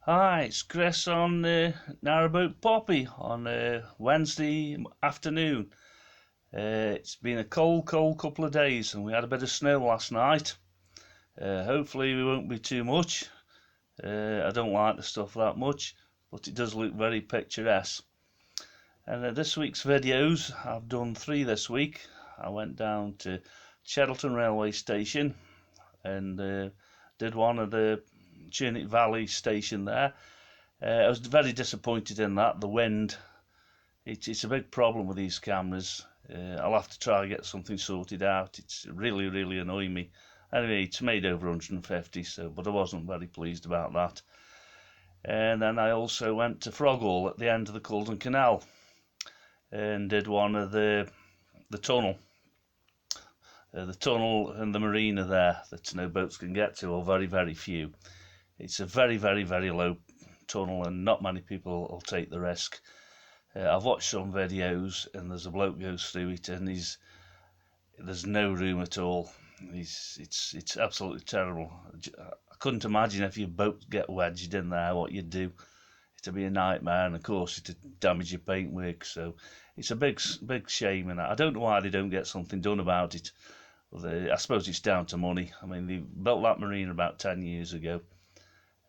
Hi, it's Chris on Narrowboat Poppy on Wednesday afternoon. It's been a cold couple of days, and we had a bit of snow last night. Hopefully, we won't be too much. I don't like the stuff that much, but it does look very picturesque. And this week's videos, I've done 3 this week. I went down to Cheddleton Railway Station and did one at the Churnick Valley station there. I was very disappointed in that. The wind, it's a big problem with these cameras. I'll have to try and get something sorted out. It's really annoying me. Anyway, it's made over 150, but I wasn't very pleased about that. And then I also went to Froghall at the end of the Culdon Canal and did one of the tunnel. The tunnel and the marina there that no boats can get to, or very few. It's a very low tunnel, and not many people will take the risk. I've watched some videos, and there's a bloke goes through it, and there's no room at all. It's absolutely terrible. I couldn't imagine if your boat get wedged in there, what you'd do. It'd be a nightmare, and of course it'd damage your paintwork. So it's a big shame, and I don't know why they don't get something done about it. I suppose it's down to money. I mean, they built that marina about 10 years ago,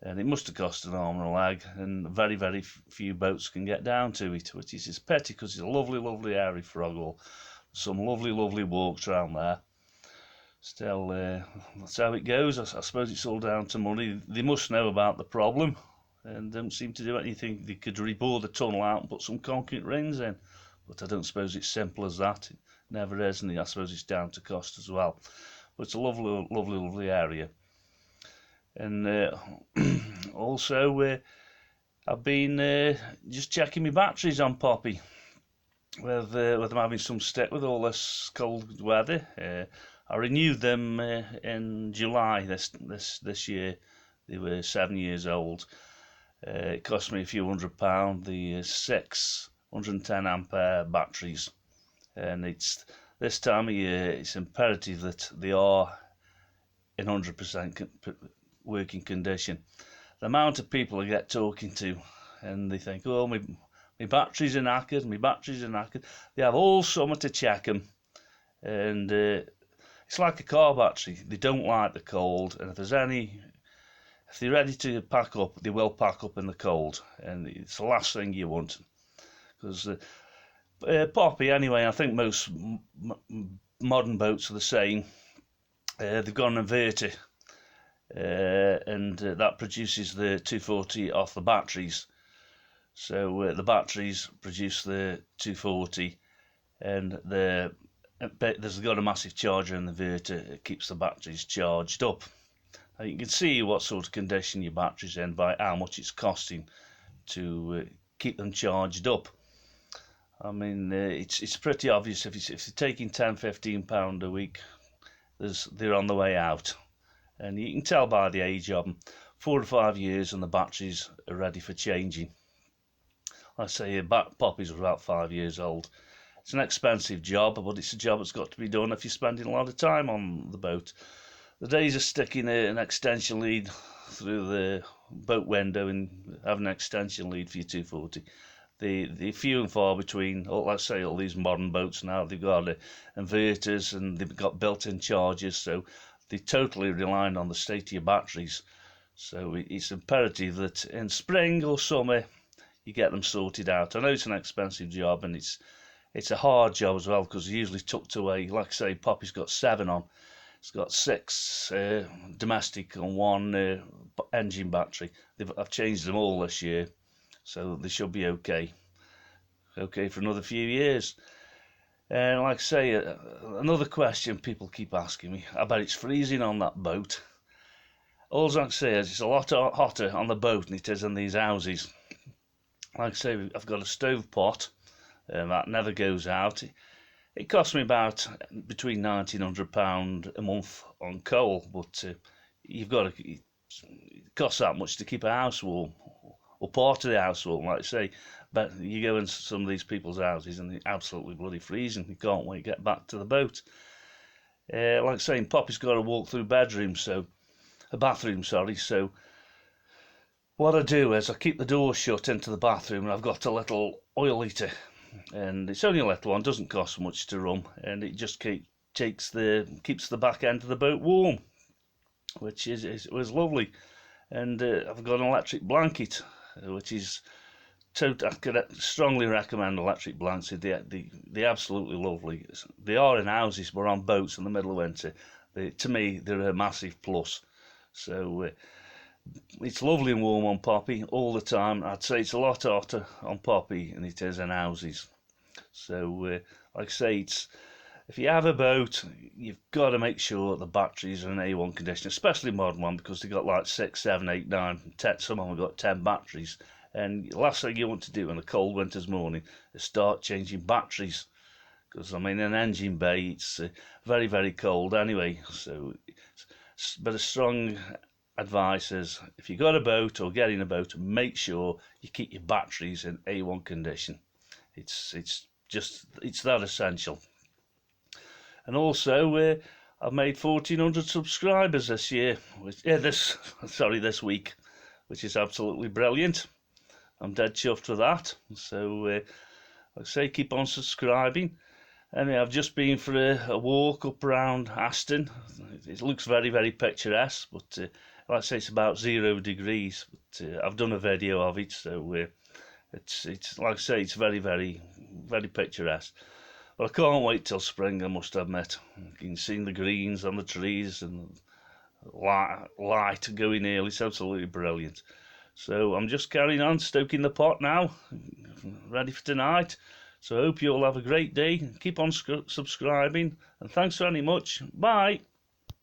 and it must have cost an arm and a leg, and very few boats can get down to it, which is a pity because it's a lovely area for Froghall. Some lovely walks around there. Still, that's how it goes. I suppose it's all down to money. They must know about the problem and don't seem to do anything. They could rebore the tunnel out and put some concrete rings in, but I don't suppose it's simple as that. It never is, and I suppose it's down to cost as well. But it's a lovely area. And also, I've been just checking my batteries on Poppy, with them having some stick with all this cold weather. I renewed them in July this year. They were 7 years old. It cost me a few £100. The 610 ampere batteries, and it's this time of year. It's imperative that they are in 100% working condition. The amount of people I get talking to, and they think, oh, my batteries are knackered, They have all summer to check them, and it's like a car battery. They don't like the cold, and if they're ready to pack up, they will pack up in the cold, and it's the last thing you want. Because Poppy, anyway, I think most modern boats are the same. They've got an inverter, and that produces the 240 off the batteries. So the batteries produce the 240, and there's got a massive charger in the inverter. It keeps the batteries charged up. Now you can see what sort of condition your battery's in by how much it's costing to keep them charged up. I mean, it's pretty obvious if you're taking £10–15 a week, they're on the way out, and you can tell by the age of them. 4 or 5 years and the batteries are ready for changing. I say Poppy's are about 5 years old. It's an expensive job, but it's a job that's got to be done if you're spending a lot of time on the boat. The days of sticking an extension lead through the boat window and having an extension lead for your 240, the few and far between. Let's say all these modern boats now, they've got inverters and they've got built-in chargers, so they're totally relying on the state of your batteries. So it's imperative that in spring or summer you get them sorted out. I know it's an expensive job, and it's a hard job as well, because they're usually tucked away. Like I say, Poppy's got 7 on. It's got 6 domestic and 1 engine battery. I've changed them all this year, so they should be okay for another few years. And like I say, another question people keep asking me, I bet it's freezing on that boat. All I can say is it's a lot hotter on the boat than it is in these houses. Like I say, I've got a stove pot that never goes out. It costs me about between £90 and £100 a month on coal, but you've got to. It costs that much to keep a house warm, or part of the house warm, like I say. But you go into some of these people's houses and they're absolutely bloody freezing. You can't wait to get back to the boat. Like I say, Poppy's got to walk through a bathroom, sorry. So what I do is I keep the door shut into the bathroom, and I've got a little oil heater, and it's only a little one, doesn't cost much to run, and it just keeps the back end of the boat warm, which was lovely. And I've got an electric blanket, which is I could strongly recommend electric blankets. They're absolutely lovely. They are in houses, but on boats in the middle of winter, to me they're a massive plus. So it's lovely and warm on Poppy all the time. I'd say it's a lot hotter on Poppy than it is in houses. So like I say, if you have a boat, you've got to make sure the batteries are in A1 condition, especially modern one, because they've got like 6, 7, 8, 9, 10, some of them have got 10 batteries. And the last thing you want to do on a cold winter's morning is start changing batteries, because I mean in an engine bay it's very, very cold anyway. So but a strong advice is, if you got a boat or getting a boat, make sure you keep your batteries in A1 condition. It's that essential. And also I've made 1,400 subscribers this year, this week, which is absolutely brilliant. I'm dead chuffed with that. So like I say, keep on subscribing. Anyway, I've just been for a walk up around Aston. It looks very, very picturesque, but like I say, it's about 0 degrees. But I've done a video of it, so it's like I say, it's very, very, very picturesque. But I can't wait till spring, I must admit. You can see the greens on the trees and light going early. It's absolutely brilliant. So I'm just carrying on, stoking the pot now, ready for tonight. So I hope you all have a great day. Keep on subscribing, and thanks very much. Bye.